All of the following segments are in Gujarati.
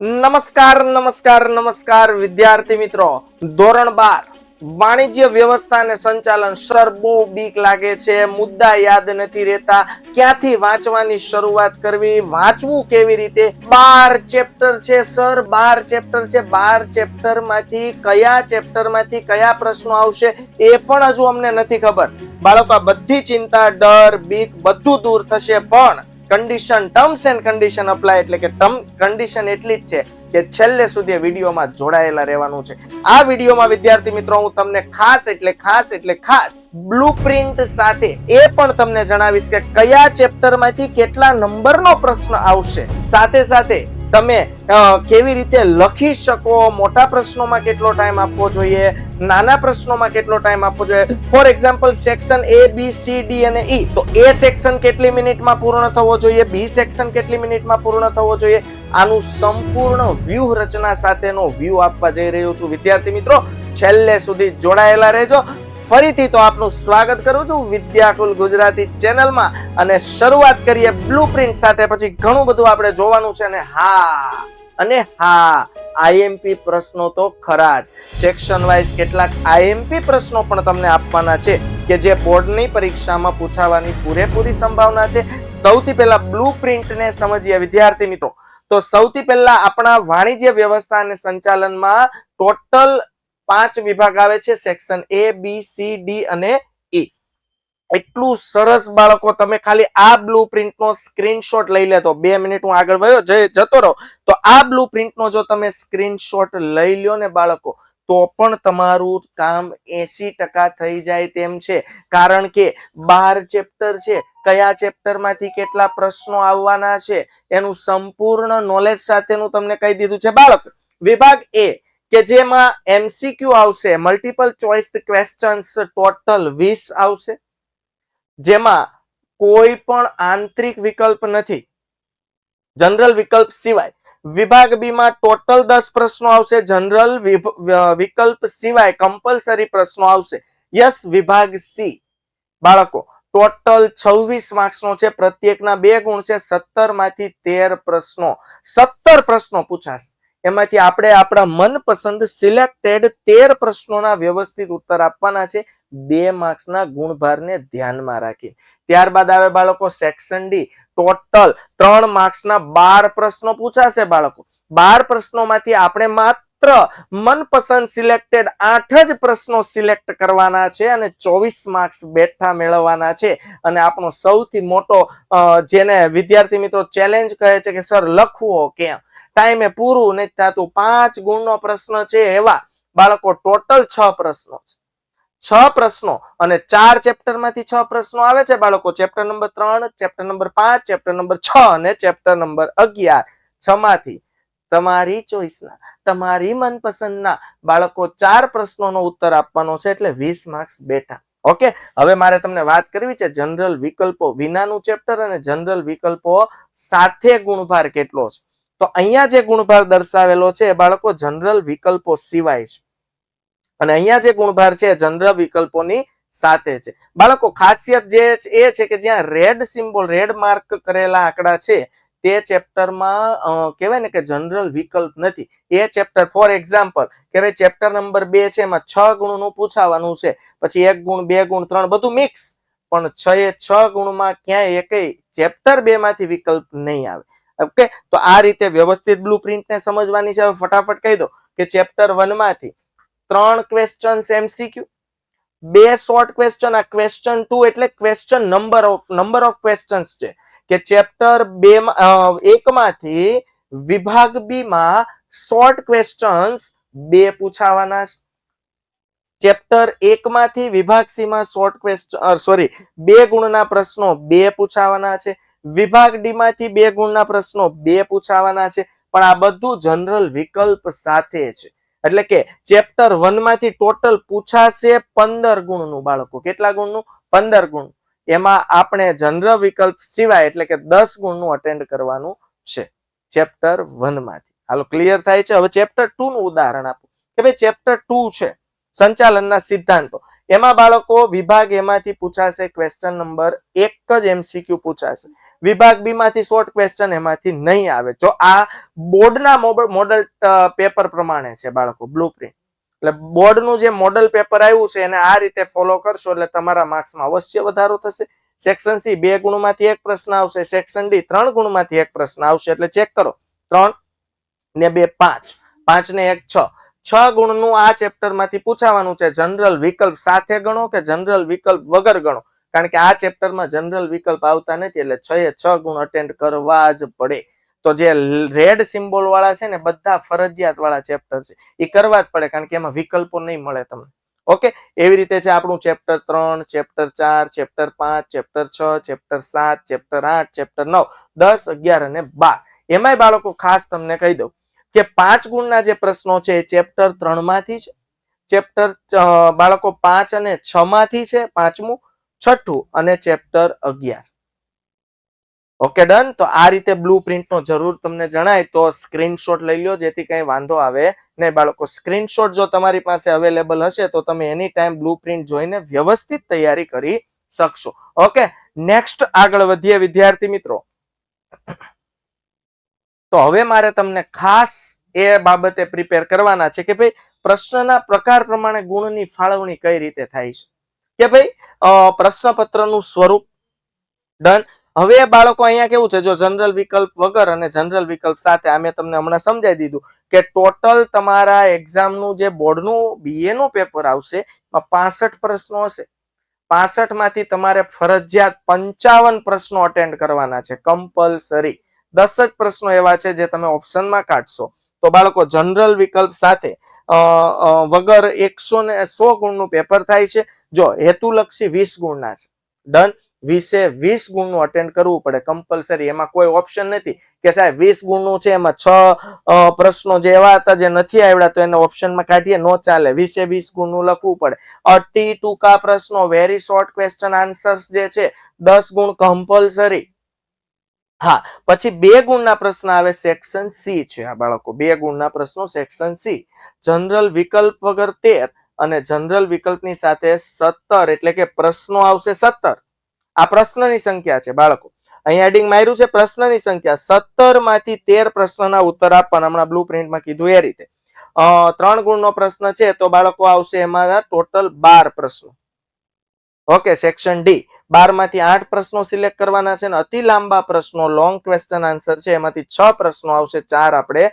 નમસ્કાર નમસ્કાર નમસ્કાર વિદ્યાર્થી મિત્રો, ધોરણ 12 વાણિજ્ય વ્યવસ્થા અને સંચાલન. સર બહુ બીક લાગે છે, મુદ્દા યાદ નથી રહેતા, ક્યાંથી વાંચવાની શરૂઆત કરવી, વાંચવું કેવી રીતે? 12 ચેપ્ટર છે સર, 12 ચેપ્ટર છે. 12 ચેપ્ટર માંથી કયા ચેપ્ટર માંથી કયા પ્રશ્નો આવશે એ પણ હજુ અમને નથી ખબર. બાળકો, આ બધી ચિંતા, ડર, બીક બધું દૂર થશે, પણ condition, terms and condition apply, એટલે કે ટર્મ કન્ડિશન એટલી જ છે કે છેલ્લે સુધી વિડીયોમાં જોડાયેલા રહેવાનું છે. આ વિડીયોમાં વિદ્યાર્થી મિત્રો હું તમને ખાસ બ્લુપ્રિન્ટ સાથે એ પણ તમને જણાવીશ કે કયા ચેપ્ટરમાંથી કેટલા નંબરનો પ્રશ્ન આવશે. સાથે સાથે તમે કેવી રીતે લખી શકો, મોટા પ્રશ્નોમાં કેટલો ટાઈમ આપવો જોઈએ, નાના પ્રશ્નોમાં કેટલો ટાઈમ આપવો જોઈએ. For example section A, B, C, D અને E, તો A સેક્શન કેટલી મિનિટમાં પૂર્ણ થવો જોઈએ, B સેક્શન કેટલી મિનિટમાં પૂર્ણ થવો જોઈએ, આનું સંપૂર્ણ વ્યૂહરચના સાથેનો વ્યૂ આપવા જઈ રહ્યો છું. વિદ્યાર્થી મિત્રો, છેલ્લે સુધી જોડાયેલા રહેજો. ફરીથી તો આપનું સ્વાગત કરું છું વિદ્યાકુલ ગુજરાતી ચેનલમાં, અને શરૂઆત કરીએ બ્લુપ્રિન્ટ સાથે. પછી ઘણું બધું આપણે જોવાનું છે. અને હા, આઈએમપી પ્રશ્નો તો ખરા જ. સેક્શન વાઇઝ કેટલાક આઈએમપી પ્રશ્નો પણ તમને આપવાના છે કે જે બોર્ડની પરીક્ષામાં પૂછાવાની પૂરેપૂરી સંભાવના છે. સૌથી પહેલા બ્લુપ્રિન્ટને સમજીએ વિદ્યાર્થી મિત્રો. તો સૌથી પહેલા આપણા વાણિજ્ય વ્યવસ્થા અને સંચાલનમાં ટોટલ 5 વિભાગ આવે છે. Section A, B, C, D અને E. એટલું સરસ બાળકો, તમે ખાલી આ બ્લુપ્રિન્ટનો સ્ક્રીનશોટ લઈ લેતો, 2 મિનિટ હું આગળ જતો રહું, તો આ બ્લુપ્રિન્ટનો જો તમે સ્ક્રીનશોટ લઈ લ્યો ને બાળકો, તો પણ તમારું કામ 80% થઈ જાય તેમ છે. કારણ કે 12 ચેપ્ટર છે, કયા ચેપ્ટરમાંથી કેટલા પ્રશ્નો આવવાના છે એનું સંપૂર્ણ નોલેજ સાથેનું તમને કહી દીધું છે બાળક. વિભાગ A કે જેમાં MCQ આવશે, મલ્ટિપલ ચોઇસ ક્વેશ્ચન્સ, ટોટલ 20 આવશે, જેમાં કોઈ પણ આંતરિક વિકલ્પ નથી, જનરલ વિકલ્પ સિવાય. વિભાગ બી માં ટોટલ 10 પ્રશ્નો આવશે, જનરલ વિકલ્પ સિવાય કમ્પલસરી પ્રશ્નો આવશે. યસ. વિભાગ સી બાળકો ટોટલ 26 માર્ક્સનો છે, પ્રત્યેકના 2 ગુણ છે, 17 માંથી 13 પ્રશ્નો, 17 પ્રશ્નો પૂછાશે. એમાંથી આપણે આપણા મનપસંદ સિલેક્ટેડ 13 પ્રશ્નોના વ્યવસ્થિત ઉત્તર આપવાના છે, 2 માર્ક્સના ગુણભારને ધ્યાનમાં રાખી. ત્યારબાદ આવે બાળકો સેક્શન ડી. ટોટલ 3 માર્ક્સના 12 પ્રશ્નો પૂછાશે બાળકો. 12 પ્રશ્નોમાંથી આપણે માત્ર મનપસંદ સિલેક્ટેડ 8 જ પ્રશ્નો સિલેક્ટ કરવાના છે અને 24 માર્ક્સ બેઠા મેળવવાના છે. અને આપણો સૌથી મોટો જેને વિદ્યાર્થી મિત્રો ચેલેન્જ કહે છે કે સર લખવો કેમ, ટાઈમે પૂરું નથી થતું, 5 ગુણનો પ્રશ્ન છે, એવા બાળકો ટોટલ 6 પ્રશ્નો છે. 6 પ્રશ્નો અને 4 ચેપ્ટર માંથી 6 પ્રશ્નો આવે છે બાળકો. Chapter number 3, chapter number 5, chapter number 6 અને ચેપ્ટર નંબર 11. 6 માંથી તમારી ચોઈસના, તમારી મનપસંદના બાળકો 4 પ્રશ્નોનો ઉત્તર આપવાનો છે, એટલે 20 માર્ક્સ બેઠા. ઓકે, હવે મારે તમને વાત કરવી છે જનરલ વિકલ્પો વિનાનું ચેપ્ટર અને જનરલ વિકલ્પો સાથે ગુણભાર કેટલો છે. તો અહીંયા જે ગુણભાર દર્શાવેલો છે બાળકો જનરલ વિકલ્પો સિવાય છે, અને અહીંયા જે ગુણભાર છે જનરલ વિકલ્પોની સાથે છે. બાળકો ખાસિયત જે એ છે કે જ્યાં રેડ સિમ્બોલ, રેડ માર્ક કરેલા આંકડા છે તે ચેપ્ટરમાં કહેવાય ને કે જનરલ વિકલ્પ નથી. એ ચેપ્ટર ફોર એક્ઝામ્પલ કે ભાઈ ચેપ્ટર નંબર 2 છે, એમાં 6 ગુણનું પૂછાવાનું છે, પછી 1 ગુણ, 2 ગુણ, 3 બધું મિક્સ, પણ 6 ગુણમાં ક્યાંય એકેય ચેપ્ટર 2 માંથી વિકલ્પ નહીં આવે. ઓકે, તો આ રીતે વ્યવસ્થિત બ્લુપ્રિન્ટને સમજવાની છે. હવે ફટાફટ કહી દો કે ચેપ્ટર 1 માંથી 3 ક્વેશ્ચન્સ MCQ, 2 શોર્ટ ક્વેશ્ચન. આ ક્વેશ્ચન 2 એટલે ક્વેશ્ચન નંબર ઓફ ક્વેશ્ચન્સ છે કે ચેપ્ટર 1 માંથી વિભાગ બી માં શોર્ટ ક્વેશ્ચન્સ 2 પૂછાવાના છે. ચેપ્ટર 1 માંથી વિભાગ સી માં શોર્ટ ક્વેશ્ચન 2 ગુણના પ્રશ્નો 2 પૂછાવાના છે. વિભાગ ડી માંથી 2 ગુણના પ્રશ્નો 2 પૂછાવાના છે. પણ આ બધું જનરલ વિકલ્પ સાથે છે. એટલે કે ચેપ્ટર 1 માંથી ટોટલ પૂછાશે 15 ગુણનું બાળકો. કેટલા ગુણનું? 15 ગુણ. એમાં આપણે જનરલ વિકલ્પ સિવાય એટલે કે 10 ગુણનું અટેન્ડ કરવાનું છે ચેપ્ટર 1 માંથી. હાલો, ક્લિયર થાય છે. હવે ચેપ્ટર 2 નું ઉદાહરણ આપો કે ભાઈ ચેપ્ટર 2 છે સંચાલનના સિદ્ધાંતો. એમાં બાળકો વિભાગ એમાંથી પૂછાશે ક્વેશ્ચન નંબર 1 જ MCQ પૂછાશે. વિભાગ બી માંથી શોર્ટ ક્વેશ્ચન એમાંથી નહીં આવે. જો આ બોર્ડના મોડલ પેપર પ્રમાણે છે બાળકો, બ્લુપ્રિન્ટ. એટલે બોર્ડનું જે મોડલ પેપર આવ્યું છે એને આ રીતે ફોલો કરશો એટલે તમારા માર્ક્સમાં અવશ્ય વધારો થશે. સેક્શન સી 2 ગુણમાંથી 1 પ્રશ્ન આવશે, સેક્શન ડી 3 ગુણમાંથી 1 પ્રશ્ન આવશે. એટલે ચેક કરો, 3 ને 2 5, 5 ને 1 6, 6 ગુણનું આ ચેપ્ટર માંથી પૂછાવાનું છે. જનરલ વિકલ્પ સાથે ગણો કે જનરલ વિકલ્પ વગર ગણો, કારણ કે આ ચેપ્ટરમાં જનરલ વિકલ્પ આવતા નથી, એટલે 6 એ 6 ગુણ અટેન્ડ કરવા જ પડે. તો જે રેડ સિમ્બોલ વાળા છે ને બધા ફરજિયાત વાળા ચેપ્ટર છે, એ કરવા જ પડે, કારણ કે એમાં વિકલ્પો નહીં મળે તમને. ઓકે, એવી રીતે છે આપણું chapter 3, chapter 4, chapter 5, chapter 6, chapter 7, chapter 8, chapter 9, 10, 11 અને 12. એમાંય બાળકો ખાસ તમને કહી દઉં કે 5 ગુણના જે પ્રશ્નો છે એ ચેપ્ટર 3 માંથી છે, ચેપ્ટર બાળકો 5 અને 6 માંથી છે, 5મું, 6ઠું અને ચેપ્ટર 11. Okay done. તો આ રીતે બ્લુપ્રિન્ટ નો જરૂર તમને જણાય તો સ્ક્રીનશોટ લઈ લો, જેથી કઈ વાંધો આવે નહીં બાળકો. સ્ક્રીનશોટ જો તમારી પાસે અવેલેબલ હશે તો તમે એની ટાઈમ બ્લુપ્રિન્ટ જોઈને વ્યવસ્થિત તૈયારી કરી શકશો. ઓકે, નેક્સ્ટ આગળ વધીએ વિદ્યાર્થી મિત્રો. તો હવે મારે તમને ખાસ એ બાબતે પ્રિપેર કરવાના છે કે ભાઈ પ્રશ્નના પ્રકાર પ્રમાણે ગુણની ફાળવણી કઈ રીતે થાય છે, કે ભાઈ પ્રશ્નપત્રનું સ્વરૂપ. ડન. હવે બાળકો અહીંયા કેવું છે, જો જનરલ વિકલ્પ વગર અને જનરલ વિકલ્પ સાથે, આ મેં તમને હમણાં સમજાવી દીધું કે ટોટલ તમારા એક્ઝામનું જે બોર્ડનું BA નું પેપર આવશે 65 પ્રશ્નો હશે. 65 માંથી તમારે ફરજિયાત 55 પ્રશ્નો અટેન્ડ કરવાના છે, કમ્પલસરી. 10 જ પ્રશ્નો એવા છે જે તમે ઓપ્શનમાં કાઢશો. તો બાળકો જનરલ વિકલ્પ સાથે વગર 100 ગુણનું પેપર થાય છે. જો હેતુલક્ષી 20 ગુણના છે. ડન. 20 ગુણનું અટેન્ડ કરવું પડે કમ્પલસરી. એમાં કોઈ ઓપ્શન નથી કે સાહેબ 20 ગુણનું છે, એમાં 6 પ્રશ્નો જે એવા હતા જે નથી આવડ્યા તો એને ઓપ્શનમાં કાઢીએ, નો ચાલે. 20 ગુણનું લખવું પડે. અતિ ટૂંકા પ્રશ્નો, વેરી શોર્ટ ક્વેશ્ચન આન્સર્સ જે છે 10 ગુણ કમ્પલસરી. હા, પછી 2 ગુણના પ્રશ્ન આવે, સેક્શન સી છે આ બાળકો. 2 ગુણના પ્રશ્નો સેક્શન સી. જનરલ વિકલ્પ વગર 13 અને જનરલ વિકલ્પની સાથે 17, એટલે કે પ્રશ્નો આવશે 17. આ પ્રશ્નની સંખ્યા છે બાળકો. અહીં એડિંગ માર્યું છે પ્રશ્નની સંખ્યા. 17 માંથી 13 પ્રશ્નના ઉત્તર આપવાના, હમણાં બ્લુપ્રિન્ટમાં કીધું એ રીતે. 3 ગુણનો પ્રશ્ન છે તો બાળકો આવશે એમાં ટોટલ 12 પ્રશ્નો. ઓકે, સેક્શન ડી 12 માંથી 8 પ્રશ્નો સિલેક્ટ કરવાના છે, અને અતિ લાંબા પ્રશ્નો લોંગ ક્વેશ્ચન આન્સર છે એમાંથી 6 પ્રશ્નો આવશે, 4 આપણે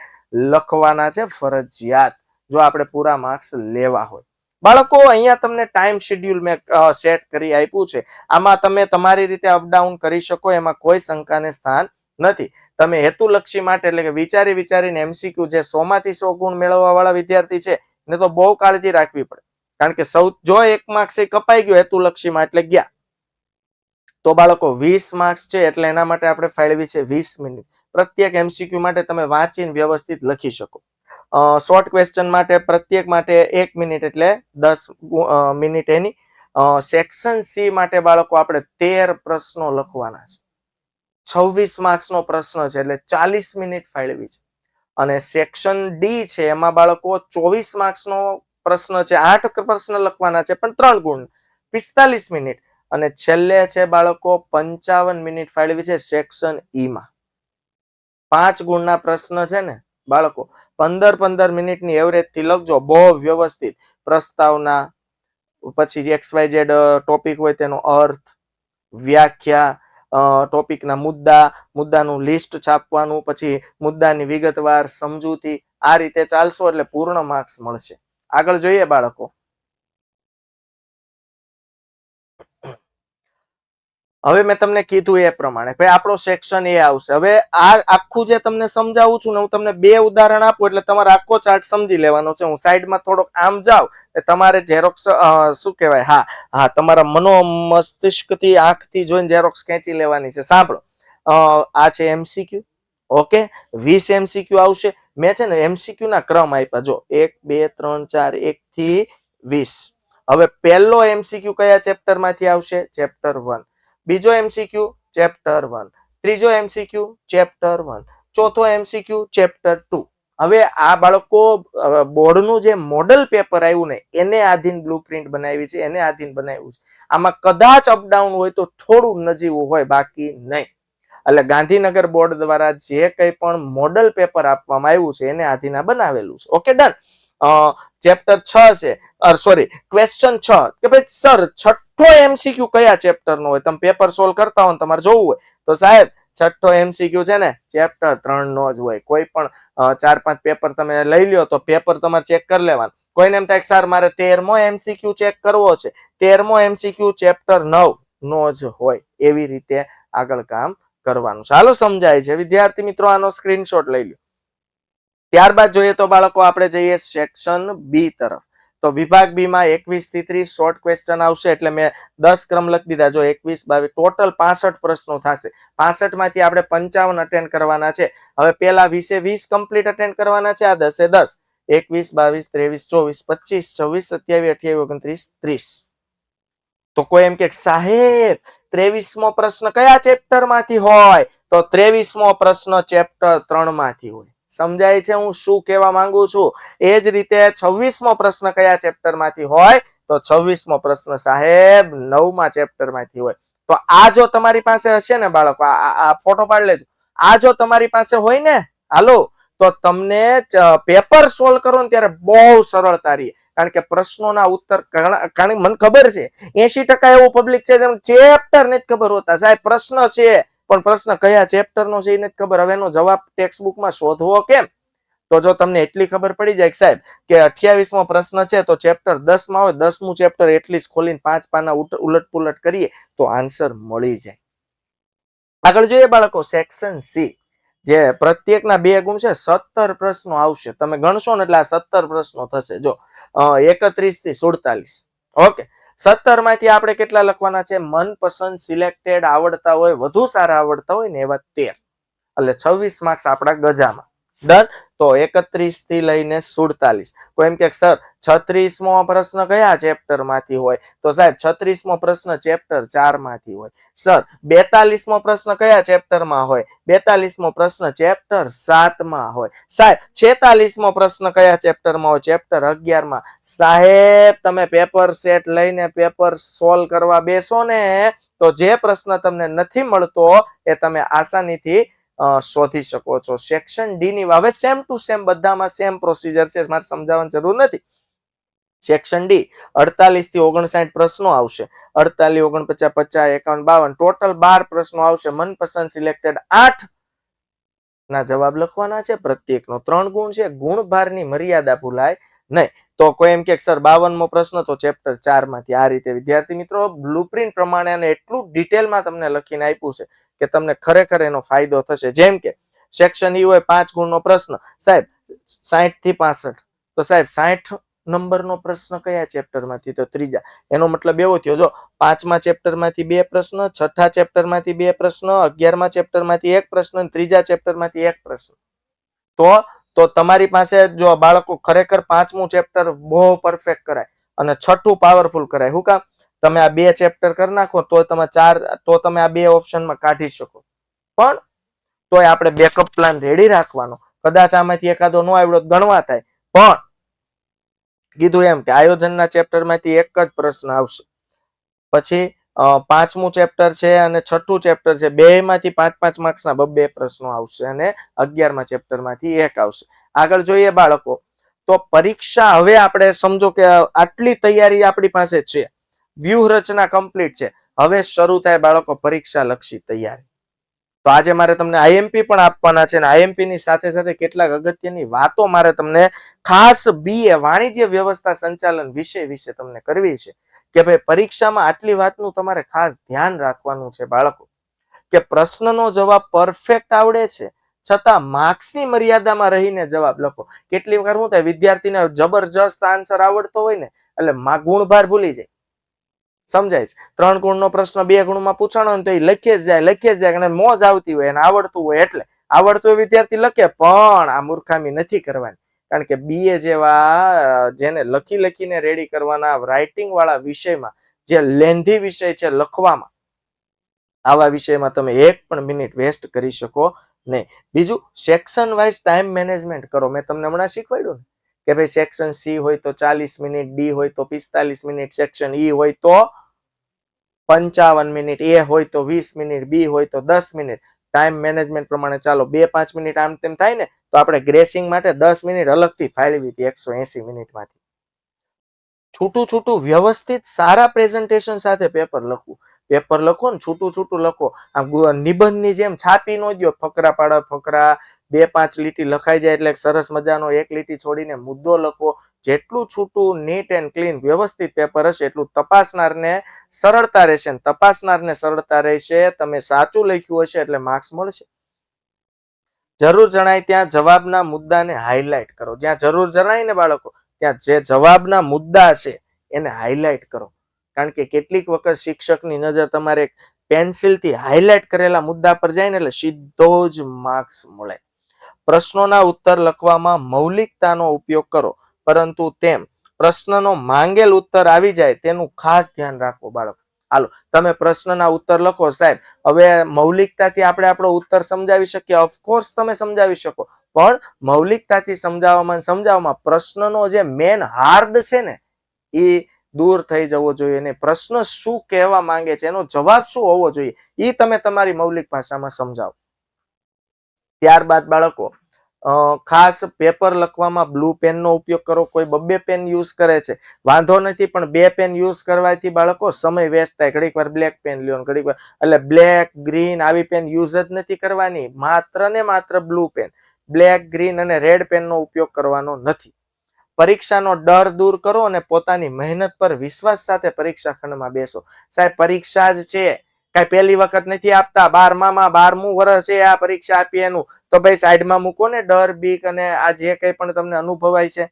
લખવાના છે ફરજિયાત, જો આપણે પૂરા માર્ક્સ લેવા હોય. બાળકો અહીંયા તમને ટાઈમ શેડ્યુલ મેં સેટ કરી આપ્યું છે. આમાં તમે તમારી રીતે અપડાઉન કરી શકો, એમાં કોઈ શંકાને સ્થાન નથી. તમે હેતુલક્ષી માટે એટલે કે વિચારીને MCQ જે 100 માંથી 100 ગુણ મેળવવા વાળા વિદ્યાર્થી છે એને તો બહુ કાળજી રાખવી પડે, કારણ કે જો 1 માર્ક્સ કપાઈ ગયો હેતુલક્ષીમાં એટલે ગયા, તો બાળકો 20 માર્ક્સ છે, એટલે એના માટે આપણે ફાળવી છે 20 મિનિટ. પ્રત્યેક MCQ માટે તમે વાંચીને વ્યવસ્થિત લખી શકો. શોર્ટ ક્વેશ્ચન માટે પ્રત્યેક માટે 1 મિનિટ એટલે 10 મિનિટ એની. સેક્શન સી માટે બાળકો આપણે 13 પ્રશ્નો લખવાના છે, 26 માર્ક્સનો પ્રશ્ન છે, એટલે 40 મિનિટ ફાળવી છે. અને સેક્શન ડી છે એમાં બાળકો 24 માર્ક્સનો પ્રશ્ન છે, 8 પ્રશ્ન લખવાના છે પણ 3 ગુણ, 45 મિનિટ. અને છેલ્લે છે બાળકો 55 મિનિટ ફાળવી છે સેક્શન ઈ માં. 5 ગુણના પ્રશ્ન છે ને બાળકો, 15 મિનિટની એવરેજ થી લખજો, બહુ વ્યવસ્થિત. પ્રસ્તાવના, પછી XYZ ટોપિક હોય તેનો અર્થ, વ્યાખ્યા, ટોપિકના મુદ્દાનું લિસ્ટ છાપવાનું, પછી મુદ્દાની વિગતવાર સમજૂતી. આ રીતે ચાલશો એટલે પૂર્ણ માર્ક્સ મળશે. આગળ જોઈએ બાળકો. હવે મેં તમને કીધું એ પ્રમાણે ભાઈ આપણો સેક્શન એ આવશે. હવે આ આખું જે તમને સમજાવું છું ને, હું તમને 2 ઉદાહરણ આપું એટલે તમારે આખો ચાર્ટ સમજી લેવાનો છે. હું સાઈડમાં થોડોક આમ જાઉં એટલે તમારે ઝેરોક્સ શું કહેવાય, હા તમારા મસ્તિષ્કથી આંખથી જોઈને ઝેરોક્સ ખેંચી લેવાની છે. સાંભળો, આ છે MCQ. ઓકે, 20 MCQ આવશે. મેં છે ને MCQ ના ક્રમ આપ્યા, જો 1 2 3 4 1 થી 20. હવે પહેલો MCQ કયા ચેપ્ટર માંથી આવશે? ચેપ્ટર 1. બીજો MCQ ચેપ્ટર 1. ત્રીજો MCQ ચેપ્ટર 1. ચોથો MCQ ચેપ્ટર 2. હવે આ બાળકો બોર્ડનું જે મોડલ પેપર આવ્યું ને એને આધીન બ્લુપ્રિન્ટ બનાવી છે, એને આધીન બનાવ્યું છે. આમાં કદાચ અપડાઉન હોય તો થોડું નજીવું હોય, બાકી નહીં. એટલે ગાંધીનગર બોર્ડ દ્વારા જે કંઈ પણ મોડલ પેપર આપવામાં આવ્યું છે એને આધીન બનાવેલું છે. Okay, done. ચેપ્ટર 6 છે, સોરી ક્વેશ્ચન 6 કે ભાઈ સર છઠ્ઠો એમસીક્યુ કયા ચેપ્ટર નો હોય? તમે પેપર સોલ્વ કરતા હો તમારે જોવું હોય તો સાહેબ છઠ્ઠો એમસીક્યુ છે ને ચેપ્ટર 3 નો જ હોય. કોઈ પણ 4-5 પેપર તમે લઈ લ્યો તો પેપર તમારે ચેક કરી લેવાનું. કોઈને એમ થાય સર મારે 13મો એમસીક્યુ ચેક કરવો છે, 13મો એમસીક્યુ ચેપ્ટર 9 નો જ હોય. એવી રીતે આગળ કામ કરવાનું. ચાલો સમજાય છે વિદ્યાર્થી મિત્રો, આનો સ્ક્રીનશોટ લઈ લો. ત્યારબાદ જોઈએ તો બાળકો આપણે જઈએ સેક્શન બી તરફ. તો વિભાગ બી માં 21 થી 30 શોર્ટ ક્વેશ્ચન આવશે, એટલે મેં 10 ક્રમ લખી દીધા. જો 21, 22 ટોટલ 65 પ્રશ્નો થશે. 65 માંથી આપણે 55 અટેન્ડ કરવાના છે. હવે પેલા 20 કમ્પ્લીટ અટેન્ડ કરવાના છે, આ 10 10, 21, 22, 23, 24, 25, 26, 27, 28, 29, 30. તો કોઈ એમ કે સાહેબ 23મો પ્રશ્ન કયા ચેપ્ટર માંથી હોય? તો 23મો પ્રશ્ન ચેપ્ટર 3 માંથી હોય. સમજાય છે હું શું કહેવા માંગુ છું? એ જ રીતે 26મો પ્રશ્ન કયા ચેપ્ટર માંથી હોય? તો 26મો પ્રશ્ન સાહેબ 9મા ચેપ્ટર માંથી હોય. તો આ જો તમારી પાસે હશે ને બાળકો, આ ફોટો પાડી લેજો. આ જો તમારી પાસે હોય ને, હાલો, તો તમને પેપર સોલ્વ કરો ને ત્યારે બહુ સરળતા રહે. કારણ કે પ્રશ્નોના ઉત્તર, કારણ મને ખબર છે 80% એવું પબ્લિક છે જેમ ચેપ્ટર નથી ખબર હોતા. સાહેબ પ્રશ્ન છે પણ પ્રશ્ન કયા ચેપ્ટર નો છે એ નથી ખબર. હવે એનો જવાબ ટેક્સ્ટ બુકમાં શોધવો કેમ? તો જો તમને એટલી ખબર પડી જાય કે સાહેબ કે 28મો પ્રશ્ન છે તો ચેપ્ટર 10 માં હોય, 10મું ચેપ્ટર એટલીસ્ટ ખોલીને 5 પાના ઉલટ પુલટ કરીએ તો આન્સર મળી જાય. આગળ જોઈએ બાળકો સેક્શન સી, જે પ્રત્યેકના 2 ગુણ છે, 17 પ્રશ્નો આવશે. તમે ગણશો ને એટલે આ 17 પ્રશ્નો થશે. જો 31 થી 47. ઓકે, 17 માંથી આપણે કેટલા લખવાના છે? મનપસંદ સિલેક્ટેડ આવડતા હોય, વધુ સારા આવડતા હોય ને એવા 13. એટલે 26 માર્ક્સ આપણા ગજામાં. ડન. તો 31 થી લઈને 47. કોઈ એમ કે સર 36મો પ્રશ્ન કયા ચેપ્ટર માંથી હોય? તો સાહેબ 36મો પ્રશ્ન ચેપ્ટર 4 માંથી હોય. સર 42મો પ્રશ્ન કયા ચેપ્ટર માં હોય? 42મો પ્રશ્ન ચેપ્ટર 7 માં હોય. સાહેબ 46મો પ્રશ્ન કયા ચેપ્ટર માં હોય? ચેપ્ટર 11 માં. સાહેબ તમે પેપર સેટ લઈને પેપર સોલ્વ કરવા બેસો ને તો જે પ્રશ્ન તમને નથી મળતો એ તમે આસાનીથી શોધી શકો છો. સેક્શન ડી ની હવે સેમ ટુ સેમ બધામાં સેમ પ્રોસીજર છે, મારે સમજાવવાની જરૂર નથી. સેક્શન ડી 48 થી 59 પ્રશ્નો આવશે. 48, 49, 50, 51, 52 ટોટલ 12 પ્રશ્નો આવશે. મનપસંદ સિલેક્ટેડ 8 ના જવાબ લખવાના છે. પ્રત્યેકનો 3 ગુણ છે. ગુણભારની મર્યાદા ભૂલાય નહીં. તો કોઈ એમ કે સર 52મો પ્રશ્ન તો ચેપ્ટર 4 માંથી. આ રીતે વિદ્યાર્થી મિત્રો બ્લુપ્રિન્ટ પ્રમાણે અને એટલું ડિટેલમાં તમને લખીને આપ્યું છે કે તમને ખરેખર એનો ફાયદો થશે. જેમ કે સેક્શન ઈ હોય 5 ગુણનો પ્રશ્ન, સાહેબ 60 થી 65. તો સાહેબ 60 નંબરનો પ્રશ્ન કયા ચેપ્ટર માંથી? તો ત્રીજા. એનો મતલબ એવો થયો, જો 5મા ચેપ્ટર માંથી 2 પ્રશ્ન, 6થા ચેપ્ટર માંથી 2 પ્રશ્ન, 11મા ચેપ્ટર માંથી 1 પ્રશ્ન, ત્રીજા ચેપ્ટર માંથી 1 પ્રશ્ન. તો તમારી પાસે જો બાળકો ખરેખર 5મું ચેપ્ટર બહુ પરફેક્ટ કરાય અને 6થું પાવરફુલ કરાય. શું કામ? તમે આ 2 ચેપ્ટર કરી નાખો તો તમે આ 2 ઓપ્શનમાં કાઢી શકો. પણ તોય આપણે બેકઅપ પ્લાન રેડી રાખવાનો. કદાચ આમાંથી એકાદો ન આવડો ગણવા થાય, પણ કીધું એમ કે આયોજનના ચેપ્ટર માંથી 1 જ પ્રશ્ન આવશે. પછી 5મું ચેપ્ટર છે અને 6થું ચેપ્ટર છે, બેમાંથી 5-5 માર્ક્સના 2 પ્રશ્નો આવશે અને 11મા ચેપ્ટર માંથી 1 આવશે. આગળ જોઈએ બાળકો, તો પરીક્ષા હવે આપણે સમજો કે આટલી તૈયારી આપણી પાસે છે, વ્યૂહરચના કમ્પ્લીટ છે. હવે શરૂ થાય બાળકો પરીક્ષા લક્ષી તૈયારી. તો આજે મારે તમને આઈએમપી પણ આપવાના છે અને આઈએમપી ની સાથે સાથે કેટલાક અગત્યની વાતો મારે તમને ખાસ બીએ વાણિજ્ય વ્યવસ્થા સંચાલન વિશે તમને કરવી છે કે ભાઈ પરીક્ષામાં આટલી વાતનું તમારે ખાસ ધ્યાન રાખવાનું છે બાળકો, કે પ્રશ્નનો જવાબ પરફેક્ટ આવડે છે છતાં માર્ક્સની મર્યાદામાં રહીને જવાબ લખો. કેટલી વાર શું થાય, વિદ્યાર્થીને જબરજસ્ત આન્સર આવડતો હોય ને એટલે ગુણભાર ભૂલી જાય. સમજાય છે? 3 ગુણનો પ્રશ્ન 2 ગુણમાં પૂછાણો ને તો એ લખે જ જાય અને મોજ આવતી હોય અને આવડતું હોય એટલે આવડતું હોય વિદ્યાર્થી લખે, પણ આ મૂર્ખામી નથી કરવાની. કારણ કે બીએ જેવા જેને લખીને રેડી કરવાના રાઇટિંગ વાળા વિષયમાં, જે લેન્ધી વિષય છે લખવામાં, આવા વિષયમાં તમે 1 પણ મિનિટ વેસ્ટ કરી શકો નહીં. બીજું સેક્શન વાઇઝ ટાઈમ મેનેજમેન્ટ કરો. મેં તમને હમણાં શીખવાડ્યું ને કે ભાઈ સેક્શન સી હોય તો 40 મિનિટ, ડી હોય તો 45 મિનિટ, સેક્શન ઈ હોય તો 55 મિનિટ, એ હોય તો 20 મિનિટ, બી હોય તો 10 મિનિટ. ટાઈમ મેનેજમેન્ટ પ્રમાણે ચાલો 2-5 મિનિટ આમ તેમ થાય ને તો આપણે ગ્રેસિંગ માટે 10 મિનિટ અલગથી ફાળવી હતી 180 મિનિટમાંથી. છૂટું છૂટું વ્યવસ્થિત સારા પ્રેઝન્ટેશન સાથે પેપર લખવું. પેપર લખો ને છૂટું છૂટું લખો. આમ નિબંધની જેમ છાપી નો દો, ફકરા પાડા ફકરા, 2-5 લીટી લખાઈ જાય એટલે સરસ મજાનો 1 લીટી છોડીને મુદ્દો લખો. જેટલું છૂટું નીટ એન્ડ ક્લીન વ્યવસ્થિત પેપર હશે એટલું તપાસનારને સરળતા રહેશે, ને તપાસનારને સરળતા રહેશે. તમે સાચું લખ્યું હશે એટલે માર્ક્સ મળશે. જરૂર જણાય ત્યાં જવાબના મુદ્દાને હાઇલાઇટ કરો. જ્યાં જરૂર જણાય ને બાળકો ત્યાં જે જવાબના મુદ્દા છે એને હાઇલાઇટ કરો. કારણ કે કેટલીક વખત શિક્ષકની નજર તમારે પેન્સિલથી હાઇલાઇટ કરેલા મુદ્દા પર જાય ને એટલે સીધો જ માર્ક્સ મળે. પ્રશ્નોના ઉત્તર લખવામાં મૌલિકતાનો ઉપયોગ કરો, પરંતુ તેમ પ્રશ્નનો માંગેલ ઉત્તર આવી જાય તેનું ખાસ ધ્યાન રાખો બાળકો. હાલો, તમે પ્રશ્નના ઉત્તર લખો સાહેબ, હવે મૌલિકતાથી આપણે આપણો ઉત્તર સમજાવી શકીએ? ઓફકોર્સ તમે સમજાવી શકો, પણ મૌલિકતાથી સમજાવવામાં પ્રશ્નનો જે મેન હાર્દ છે ને એ દૂર થઈ જવો જોઈએ. ને પ્રશ્ન શું કહેવા માંગે છે, એનો જવાબ શું હોવો જોઈએ, એ તમે તમારી મૌલિક ભાષામાં સમજાવો. ત્યારબાદ બાળકો ખાસ પેપર લખવામાં બ્લુ પેન નો ઉપયોગ કરો. કોઈ 2 પેન યુઝ કરે છે, વાંધો નથી, પણ 2 પેન યુઝ કરવાથી બાળકો સમય વેસ્ટ થાય. ઘડીક વાર બ્લેક પેન લ્યો, ઘડીક વાર એટલે બ્લેક, ગ્રીન આવી પેન યુઝ જ નથી કરવાની. માત્ર ને માત્ર બ્લુ પેન, બ્લેક, ગ્રીન અને રેડ પેનનો ઉપયોગ કરવાનો નથી. પરીક્ષાનો ડર દૂર કરો અને પોતાની મહેનત પર વિશ્વાસ સાથે પરીક્ષા ખંડમાં બેસો. સાહેબ પરીક્ષા જ છે, કઈ પહેલી વખત નથી આપતા. 12મું વર્ષ છે આ પરીક્ષા આપી એનું, તો ભાઈ સાઈડમાં મૂકો ને ડર, બીક અને આ જે કંઈ પણ તમને અનુભવાય છે.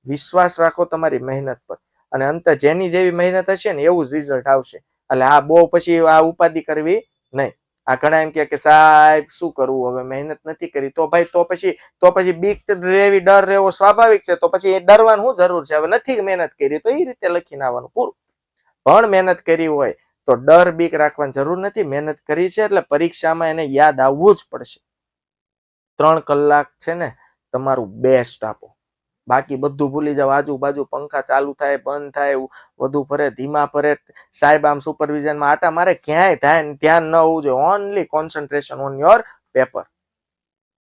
વિશ્વાસ રાખો તમારી મહેનત પર, અને અંતે જેની જેવી મહેનત હશે ને એવું જ રિઝલ્ટ આવશે. એટલે આ બહુ પછી આ ઉપાધિ કરવી નહીં. આ ઘણા એમ કે સાહેબ શું કરવું, હવે મહેનત નથી કરી, તો ભાઈ તો પછી બીક રહેવી, ડર રહેવો સ્વાભાવિક છે. તો પછી એ ડરવાની શું જરૂર છે? હવે નથી મહેનત કરી તો એ રીતે લખીને આવવાનું પૂરું. પણ મહેનત કરી હોય તો ડર બીક રાખવાની જરૂર નથી. મહેનત કરી છે એટલે પરીક્ષામાં એને યાદ આવવું જ પડશે. 3 કલાક છે ને તમારું બેસ્ટ આપો, બાકી બધું ભૂલી જાવ. આજુબાજુ પંખા ચાલુ થાય, બંધ થાય, વધુ ફરે, ધીમા ફરે, સાહેબ આમ સુપરવિઝનમાં આટા મારે, ક્યાંય ધ્યાન ન હોવું જોઈએ. Only concentration on your paper.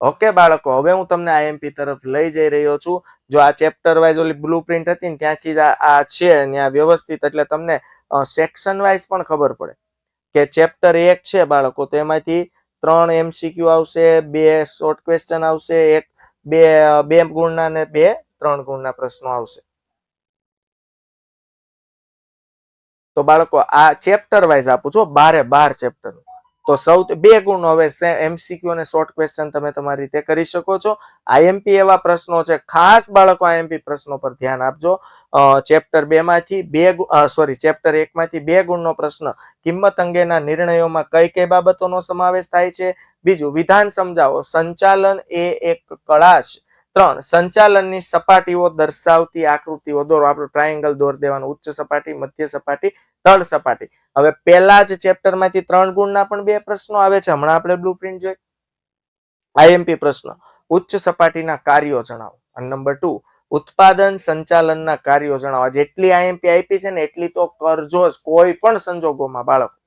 Okay બાળકો, હવે હું તમને આઈએમપી તરફ લઈ જઈ રહ્યો છું. જો આ ચેપ્ટર વાઇઝ ઓલી બ્લુ પ્રિન્ટ હતી ને ત્યાંથી જ આ છે ત્યાં વ્યવસ્થિત, એટલે તમને સેક્શન વાઇઝ પણ ખબર પડે કે ચેપ્ટર 1 છે બાળકો, તો એમાંથી 3 MCQ આવશે, 2 શોર્ટ ક્વેશ્ચન આવશે, 2 ગુણના ને 2 3 ગુણના પ્રશ્નો આવશે. તો બાળકો આ ચેપ્ટર વાઇઝ આપું છું, 12 ચેપ્ટર. તો સૌથી 2 ગુણનો હવે MCQ અને શોર્ટ ક્વેશ્ચન તમે તમારી રીતે કરી શકો છો. આઈએમપી એવા પ્રશ્નો છે, ખાસ બાળકો આઈએમપી પ્રશ્નો પર ધ્યાન આપજો. ચેપ્ટર 2 માંથી ચેપ્ટર 1 માંથી 2 ગુણનો પ્રશ્ન, કિંમત અંગેના નિર્ણયોમાં કઈ કઈ બાબતોનો સમાવેશ થાય છે. બીજું, વિધાન સમજાવો, સંચાલન એ એક કળા છે. 3 સંચાલનની સપાટીઓ દર્શાવતી આકૃતિઓ દોરો. આપણે ટ્રાયેંગલ દોર દેવાનું, ઉચ્ચ સપાટી, મધ્ય સપાટી, તળ સપાટી. હવે પહેલા જ ચેપ્ટર માંથી 3 ગુણના પણ 2 પ્રશ્નો આવે છે. હમણાં આપણે બ્લુપ્રિન્ટ જોઈ. આઈએમપી પ્રશ્ન, ઉચ્ચ સપાટીના કાર્યો જણાવો. અને નંબર 2, ઉત્પાદન સંચાલનના કાર્યો જણાવો. જેટલી આઈએમપી આપી છે ને એટલી તો કરજો જ કોઈ પણ સંજોગોમાં બાળકો.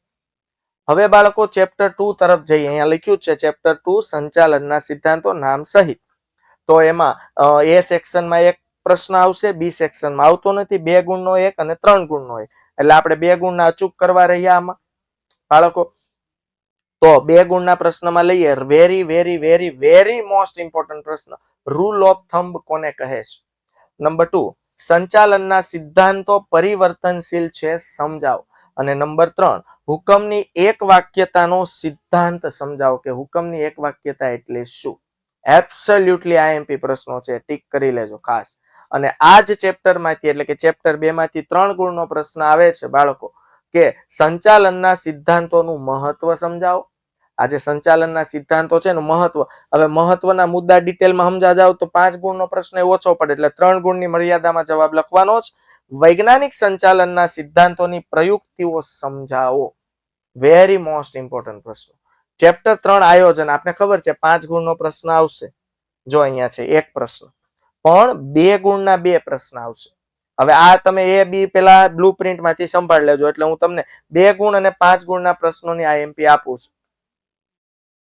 હવે બાળકો ચેપ્ટર 2 તરફ જઈએ. અહીંયા લખ્યું છે ચેપ્ટર 2 સંચાલનના સિદ્ધાંતો નામ સહિત. તો એમાં એ સેક્શનમાં 1 પ્રશ્ન આવશે, બી સેક્શનમાં આવતો નથી. 2 ગુણનો 1 અને 3 ગુણનો 1, એટલે આપણે 2 ગુણના અચૂક કરવા રહ્યા આમાં બાળકો. તો 2 ગુણના પ્રશ્નમાં લઈએ, very very very very most important પ્રશ્ન, રૂલ ઓફ થંબ કોને કહે છે. નંબર 2, સંચાલનના સિદ્ધાંતો પરિવર્તનશીલ છે, સમજાવો. અને નંબર 3, હુકમની એક વાક્યતાનો સિદ્ધાંત સમજાવો. કે હુકમની એક વાક્યતા એટલે શું. એબ્સોલ્યુટલી આઈએમપી પ્રશ્નો છે, ટીક કરી લેજો ખાસ. અને આ જ ચેપ્ટર માંથી એટલે કે ચેપ્ટર 2 માંથી 3 ગુણનો પ્રશ્ન આવે છે બાળકો, કે સંચાલનના સિદ્ધાંતોનું મહત્વ સમજાવો. આજે સંચાલનના સિદ્ધાંતો છે એનું મહત્વ. હવે મહત્વના મુદ્દા ડિટેલમાં સમજા જાવ તો 5 ગુણનો પ્રશ્ન ઓછો પડે, એટલે 3 ગુણની મર્યાદામાં જવાબ લખવાનો જ. વૈજ્ઞાનિક સંચાલનના સિદ્ધાંતોની પ્રયુક્તિઓ સમજાવો. વેરી મોસ્ટ ઇમ્પોર્ટન્ટ પ્રશ્નો. ચેપ્ટર 3 આયોજન, આપને ખબર છે 5 ગુણનો પ્રશ્ન આવશે. જો અહીંયા છે એક પ્રશ્ન, પણ 2 ગુણના 2 પ્રશ્ન આવશે. હવે આ તમે એ બી પેલા બ્લુપ્રિન્ટ માંથી સંભાળ લેજો, એટલે હું તમને 2 ગુણ અને 5 ગુણના પ્રશ્નોની આઈએમપી આપું છું.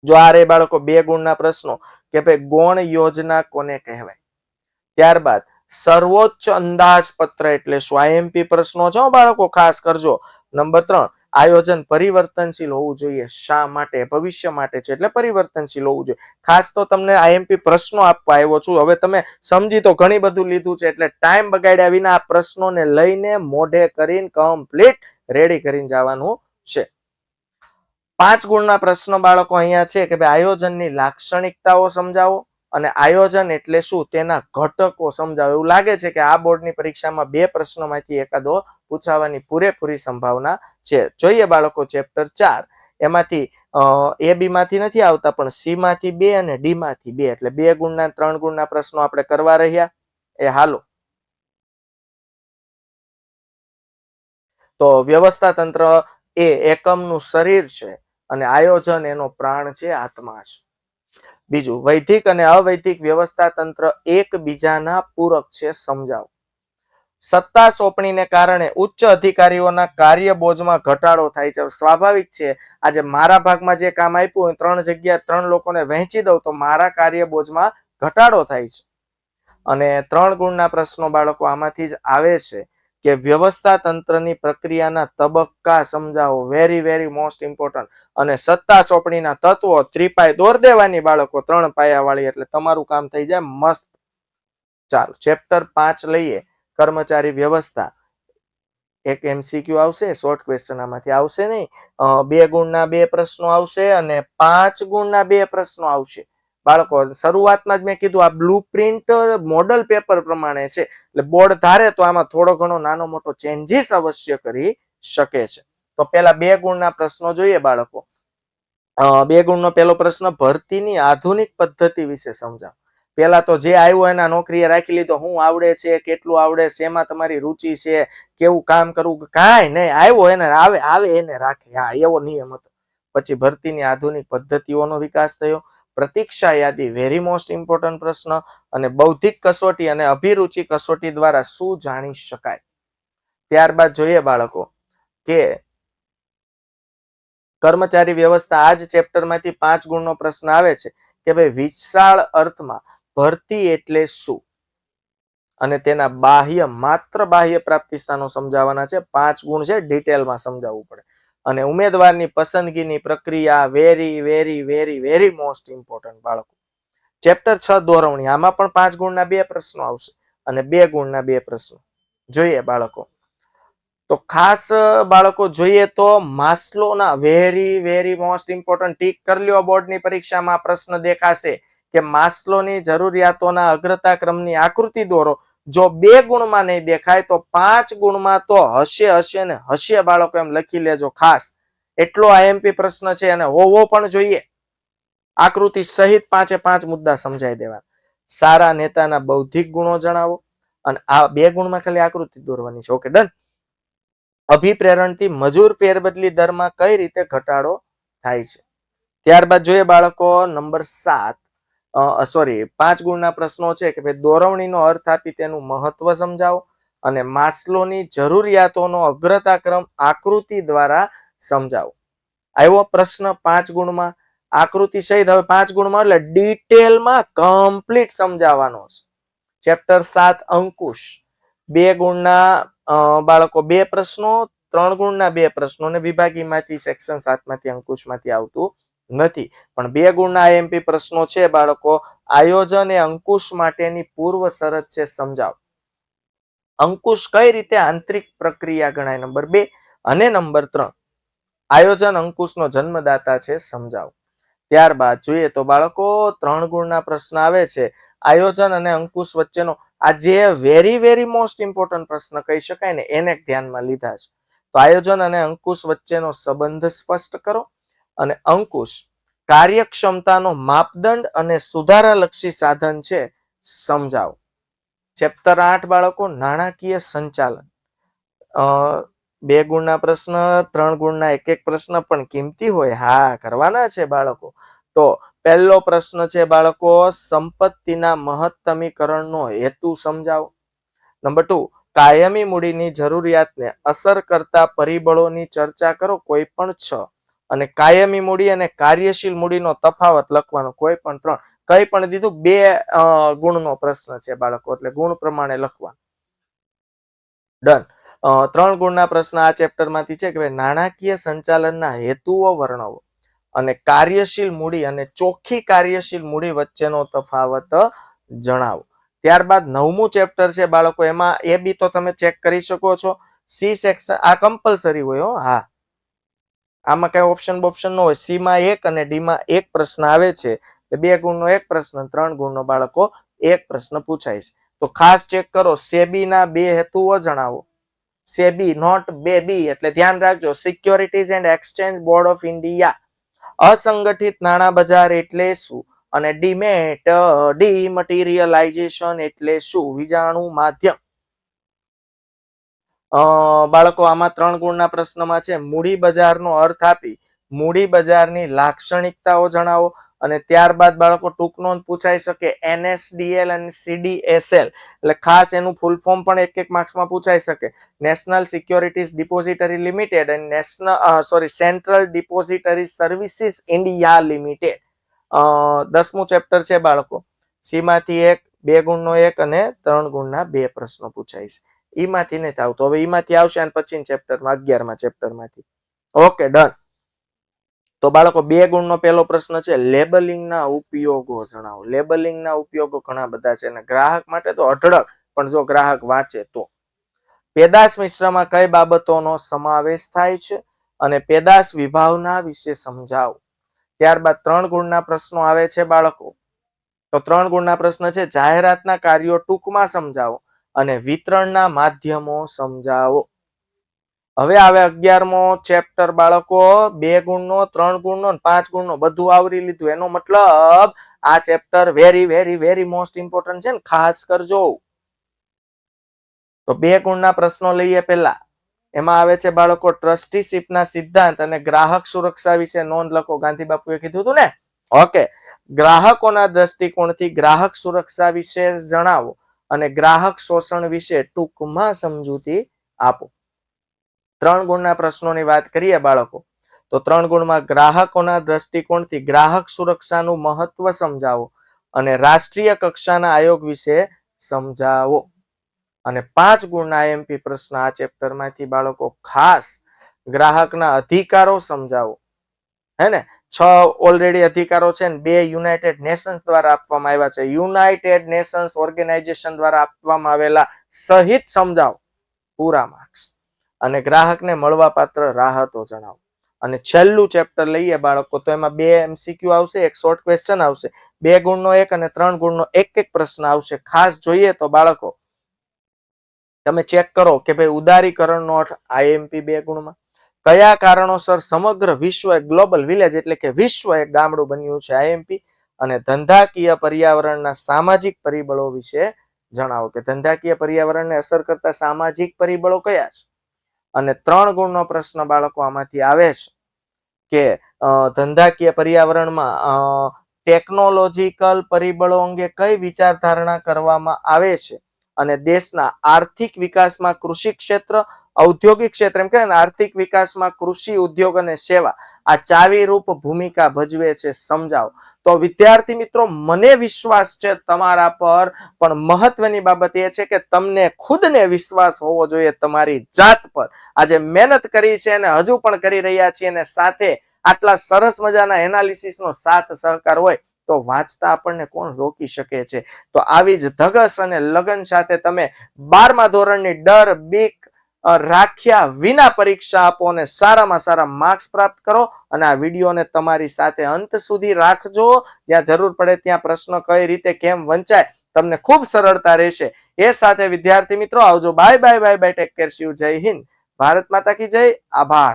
જો આ રે બાળકો 2 ગુણના પ્રશ્નો કે ભાઈ ગૌણ યોજના કોને કહેવાય. ત્યારબાદ સર્વોચ્ચ અંદાજપત્ર એટલે શું, આઈએમપી પ્રશ્નો છે બાળકો, ખાસ કરજો. નંબર 3, આયોજન પરિવર્તનશીલ હોવું જોઈએ. શા માટે? ભવિષ્ય માટે છે એટલે પરિવર્તનશીલ હોવું જોઈએ. ખાસ તો તમને આઈએમપી પ્રશ્નો આપવા આવ્યો છું. હવે તમે સમજી તો ઘણી બધું લીધું છે, એટલે ટાઈમ બગાડ્યા વિના આ પ્રશ્નોને લઈને મોઢે કરીને કમ્પ્લીટ રેડી કરીને જવાનું છે. 5 ગુણના પ્રશ્ન બાળકો અહીંયા છે કે ભાઈ આયોજનની લાક્ષણિકતાઓ સમજાવો અને આયોજન એટલે શું તેના ઘટકો સમજાવો. એવું લાગે છે કે આ બોર્ડની પરીક્ષામાં 2 પ્રશ્નોમાંથી એકાદો પૂછાવાની પૂરેપૂરી સંભાવના છે. જોઈએ બાળકો ચેપ્ટર 4, એમાંથી એ બી માંથી નથી આવતા, પણ સી માંથી 2 અને ડી માંથી 2, એટલે 2 ગુણના 3 ગુણના પ્રશ્નો આપણે કરવા રહ્યા. એ હાલો તો વ્યવસ્થા તંત્ર એ એકમનું શરીર છે અને આયોજન એનો પ્રાણ છે, આત્મા છે. બીજું, વૈધિક અને અવૈધિક વ્યવસ્થા તંત્ર એકબીજાના પૂરક છે, સમજાવો. સત્તા સોંપણીને કારણે ઉચ્ચ અધિકારીઓના કાર્યબોજમાં ઘટાડો થાય છે. સ્વાભાવિક છે, આજે મારા ભાગમાં જે કામ આપ્યું 3 જગ્યા 3 લોકોને વહેંચી દઉં તો મારા કાર્યબોજમાં ઘટાડો થાય છે. અને 3 ગુણના પ્રશ્નો બાળકો આમાંથી જ આવે છે કે વ્યવસ્થા તંત્રની પ્રક્રિયાના તબક્કા સમજાવો. Very very most important. અને સત્તા સોંપણીના તત્વો ત્રિપાય દોર દેવાની બાળકો, 3 પાયા વાળી, એટલે તમારું કામ થઈ જાય મસ્ત. ચાલો ચેપ્ટર 5 લઈએ, કર્મચારી વ્યવસ્થા. એક એમસીક્યુ આવશે, શોર્ટ ક્વેશ્ચન આમાંથી આવશે નહીં. 2 ગુણના 2 પ્રશ્નો આવશે અને 5 ગુણના 2 પ્રશ્નો આવશે. બાળકો શરૂઆતમાં જ મેં કીધું આ બ્લુપ્રિન્ટ મોડલ પેપર પ્રમાણે છે, એટલે બોર્ડ ધારે તો આમાં થોડો ઘણો નાનો મોટો ચેન્જીસ અવશ્ય કરી શકે છે. તો પેલા 2 ગુણના પ્રશ્નો જોઈએ બાળકો. 2 ગુણનો પહેલો પ્રશ્ન, ભરતીની આધુનિક પદ્ધતિ વિશે સમજાવો. પેલા તો જે આવ્યો એના નોકરીએ રાખી લીધો, શું આવડે છે, કેટલું આવડે છે, એમાં તમારી રુચિ છે, કેવું કામ કરવું, કાંઈ નહીં, આવ્યો એને આવે એને રાખે. હા, એવો નિયમ હતો. પછી ભરતીની આધુનિક પદ્ધતિઓનો વિકાસ થયો. પ્રતીક્ષા યાદી, વેરી મોસ્ટ ઇમ્પોર્ટન્ટ પ્રશ્ન. અને બૌદ્ધિક કસોટી અને અભિરુચિ કસોટી દ્વારા શું જાણી શકાય. ત્યારબાદ જોઈએ બાળકો કે કર્મચારી વ્યવસ્થા, આ જ ચેપ્ટરમાંથી 5 ગુણનો પ્રશ્ન આવે છે કે ભાઈ વિશાળ અર્થમાં ભરતી એટલે શું અને તેના બાહ્ય, માત્ર બાહ્ય પ્રાપ્તિ સ્થાનો સમજાવવાના છે. 5 ગુણ છે, ડિટેલમાં સમજાવવું પડે. અને ઉમેદવારની પસંદગીની પ્રક્રિયા, very very very very most important બાળકો. ચેપ્ટર 6 દોરવણી, આમાં પણ 5 ગુણના 2 પ્રશ્નો આવશે અને 2 ગુણના 2 પ્રશ્નો. જોઈએ બાળકો તો ખાસ બાળકો જોઈએ તો માસ્લોના, very very most important, tick કરી લ્યો. બોર્ડની પરીક્ષામાં પ્રશ્ન દેખાશે કે માસ્લોની જરૂરિયાતોના અગ્રતા ક્રમની આકૃતિ દોરો. જો 2 ગુણમાં નહીં દેખાય તો 5 ગુણમાં તો હશે ને હશે બાળકો, એમ લખી લેજો ખાસ. એટલો આઈએમપી પ્રશ્ન છે અને હોવો પણ જોઈએ. આકૃતિ સહિત 5 મુદ્દા સમજાઈ દેવા. સારા નેતાના બૌદ્ધિક ગુણો જણાવો. અને આ 2 ગુણમાં ખાલી આકૃતિ દોરવાની છે. Okay, done. અભિપ્રેરણથી મજૂર ફેરબદલી દરમાં કઈ રીતે ઘટાડો થાય છે. ત્યારબાદ જોઈએ બાળકો નંબર 7, 5 ગુણના પ્રશ્નો છે કે ભાઈ દોરવણીનો અર્થ આપી તેનું મહત્વ સમજાવો અને માસ્લોની જરૂરિયાતોનો અગ્રતા ક્રમ આકૃતિ દ્વારા સમજાવો. આવ્યો પ્રશ્ન 5 ગુણમાં આકૃતિ સહિત. હવે 5 ગુણમાં એટલે ડિટેલમાં કમ્પ્લીટ સમજાવવાનો છે. ચેપ્ટર 7 અંકુશ, 2 ગુણના બાળકો 2 પ્રશ્નો, 3 ગુણના 2 પ્રશ્નો ને વિભાગીમાંથી સેક્શન 7 માંથી અંકુશમાંથી આવતું નથી, પણ 2 ગુણના આઈએમપી પ્રશ્નો છે બાળકો. આયોજન એ અંકુશ માટેની પૂર્વ શરત છે, સમજાવો. અંકુશ કઈ રીતે આંતરિક પ્રક્રિયા ગણાય, નંબર 2. અને નંબર 3, આયોજન અંકુશનો જન્મદાતા છે, સમજાવો. ત્યારબાદ જોઈએ તો બાળકો 3 ગુણના પ્રશ્ન આવે છે. આયોજન અને અંકુશ વચ્ચેનો આ જે વેરી વેરી મોસ્ટ ઇમ્પોર્ટન્ટ પ્રશ્ન કહી શકાય ને, એને ધ્યાનમાં લીધા છે. તો આયોજન અને અંકુશ વચ્ચેનો સંબંધ સ્પષ્ટ કરો. અને અંકુશ કાર્યક્ષમતાનો માપદંડ અને સુધારાલક્ષી સાધન છે, સમજાવો. ચેપ્ટર 8 બાળકો નાણાકીય સંચાલન, 2 ગુણના પ્રશ્ન, 3 ગુણના એક પ્રશ્ન પણ કિંમતી હોય. હા, કરવાના છે બાળકો. તો પહેલો પ્રશ્ન છે બાળકો, સંપત્તિના મહત્તમીકરણનો હેતુ સમજાવો. નંબર 2, કાયમી મૂડીની જરૂરિયાતને અસર કરતા પરિબળોની ચર્ચા કરો. કોઈ પણ 6. અને કાયમી મૂડી અને કાર્યશીલ મૂડીનો તફાવત લખવાનો. કોઈ પણ 3. કઈ પણ દીધું, 2 ગુણનો પ્રશ્ન છે બાળકો, એટલે ગુણ પ્રમાણે લખવાનું. ડન. 3 ગુણના પ્રશ્ન આ ચેપ્ટર માંથી છે કે નાણાકીય સંચાલનના હેતુઓ વર્ણવો અને કાર્યશીલ મૂડી અને ચોખ્ખી કાર્યશીલ મૂડી વચ્ચેનો તફાવત જણાવો. ત્યારબાદ 9મું ચેપ્ટર છે બાળકો, એમાં એ બી તો તમે ચેક કરી શકો છો. સી સેક્શન આ કમ્પલસરી હોય. હા, આમાં કઈ ઓપ્શન ન હોય. સી માં 1 અને ડી માં 1 પ્રશ્ન આવે છે. 2 ગુણનો 1 પ્રશ્ન, 3 ગુણનો બાળકો 1 પ્રશ્ન પૂછાય છે. તો ખાસ ચેક કરો. સેબી ના 2 હેતુઓ જણાવો. સેબી, નોટ બેબી, એટલે ધ્યાન રાખજો. Securities and exchange board of India. અસંગઠિત નાણાં બજાર એટલે શું? અને ડીમેટ, ડીમટીરિયલાઇઝેશન એટલે શું? વીજાણુ માધ્યમ. બાળકો આમાં 3 ગુણના પ્રશ્નમાં છે મૂડી બજારનો અર્થ આપી મૂડી બજારની લાક્ષણિકતાઓ જણાવો. અને ત્યારબાદ બાળકો ટૂંક નોંધ પૂછાઈ શકે. NSDL અને CDSL, એટલે ખાસ એનું ફૂલ ફોર્મ પણ એક માર્ક્સમાં પૂછાઈ શકે. નેશનલ સિક્યોરિટીઝ ડિપોઝિટરી લિમિટેડ અને central depository services India limited. 10મું ચેપ્ટર છે બાળકો. સી માંથી 1, 2 ગુણનો 1 અને 3 ગુણના 2 પ્રશ્નો પૂછાય છે. ઈમાંથી નથી આવતો. હવે ઈમાંથી આવશે અને પછી ચેપ્ટરમાં 11મા ચેપ્ટરમાંથી. Okay, done. તો બાળકો 2 ગુણનો પહેલો પ્રશ્ન છે, લેબલિંગના ઉપયોગો જણાવો. લેબલિંગના ઉપયોગો ઘણા બધા છે અને ગ્રાહક માટે તો અઢળક, પણ જો ગ્રાહક વાંચે તો. પેદાશ મિશ્રમાં કઈ બાબતોનો સમાવેશ થાય છે અને પેદાશ વિભાવના વિશે સમજાવો. ત્યારબાદ 3 ગુણના પ્રશ્નો આવે છે બાળકો. તો 3 ગુણના પ્રશ્ન છે, જાહેરાતના કાર્યો ટૂંકમાં સમજાવો અને વિતરણના માધ્યમો સમજાવો. હવે આવે 11મો ચેપ્ટર બાળકો. 2 ગુણનો, 3 ગુણનો, 5 ગુણનો બધું આવરી લીધું. એનો મતલબ આ chapter very very very most important છે ને, ખાસ કરજો. તો 2 ગુણના પ્રશ્નો લઈએ. પહેલા એમાં આવે છે બાળકો, ટ્રસ્ટીશીપના સિદ્ધાંત અને ગ્રાહક સુરક્ષા વિશે નોંધ લખો. ગાંધી બાપુએ કીધું હતું ને. ઓકે, ગ્રાહકોના દ્રષ્ટિકોણથી ગ્રાહક સુરક્ષા વિશે જણાવો અને ગ્રાહક શોષણ વિશે ટૂંકમાં સમજૂતી આપો. 3 ગુણના પ્રશ્નોની વાત કરીએ બાળકો. તો 3 ગુણમાં ગ્રાહકોના દ્રષ્ટિકોણથી ગ્રાહક સુરક્ષાનું મહત્વ સમજાવો અને રાષ્ટ્રીય કક્ષાના આયોગ વિશે સમજાવો. અને 5 ગુણના IMP પ્રશ્ન આ ચેપ્ટરમાંથી બાળકો, ખાસ ગ્રાહકના અધિકારો સમજાવો. હે ને, 6 ઓલરેડી અધિકારો છે ને 2 યુનાઇટેડ નેશન્સ દ્વારા આપવામાં આવ્યા છે. યુનાઇટેડ નેશન્સ ઓર્ગેનાઇઝેશન દ્વારા આપવામાં આવેલા સહિત સમજાવો. પૂરા માર્ક્સ. અને ગ્રાહકને મળવાપાત્ર રાહતો જણાવો. અને છેલ્લું ચેપ્ટર લઈએ બાળકો. તો એમાં 2 MCQ આવશે, 1 શોર્ટ ક્વેશ્ચન આવશે. 2 ગુણનો 1 અને 3 ગુણનો એક પ્રશ્ન આવશે. ખાસ જોઈએ તો બાળકો તમે ચેક કરો કે ભાઈ ઉદારીકરણનો અર્થ IMP 2 ગુણમાં. કયા કારણોસર સમગ્ર વિશ્વ એક ગ્લોબલ વિલેજ એટલે કે વિશ્વ એક ગામડું બન્યું છે, IMP. અને ધંધાકીય પર્યાવરણના સામાજિક પરિબળો વિશે જણાવો કે ધંધાકીય પર્યાવરણને અસર કરતા સામાજિક પરિબળો કયા છે. અને 3 ગુણનો પ્રશ્ન બાળકો આમાંથી આવે છે કે ધંધાકીય પર્યાવરણમાં ટેકનોલોજીકલ પરિબળો અંગે કઈ વિચારધારણા કરવામાં આવે છે અને દેશના આર્થિક વિકાસમાં કૃષિ ક્ષેત્ર, ઔદ્યોગિક ક્ષેત્ર, એમ કે આર્થિક વિકાસમાં કૃષિ, ઉદ્યોગ અને સેવા આ ચાવીરૂપ ભૂમિકા ભજવે છે, સમજાવો. તો વિદ્યાર્થી મિત્રો, મને વિશ્વાસ છે તમારા પર, પણ મહત્વની બાબત એ છે કે તમને ખુદને વિશ્વાસ હોવો જોઈએ તમારી જાત પર. આજે મહેનત કરી છે અને હજુ પણ કરી રહ્યા છીએ અને સાથે આટલા સરસ મજાના એનાલિસિસનો સાથ સહકાર હોય તો વાંચતા આપણને કોણ રોકી શકે છે. તો આવી જ ધગસ અને લગન સાથે તમે 12મા ધોરણની ડર બીક રાખ્યા વિના પરીક્ષા આપો અને સારામાં સારા માર્ક્સ પ્રાપ્ત કરો. અને આ વિડીયોને તમારી સાથે અંત સુધી રાખજો. જ્યાં જરૂર પડે ત્યાં પ્રશ્ન કઈ રીતે કેમ વંચાય તમને ખૂબ સરળતા રહેશે. એ સાથે વિદ્યાર્થી મિત્રો આવજો. Bye bye bye bye. Take care. જય હિન્દ. ભારત માતા કી જય. આભાર.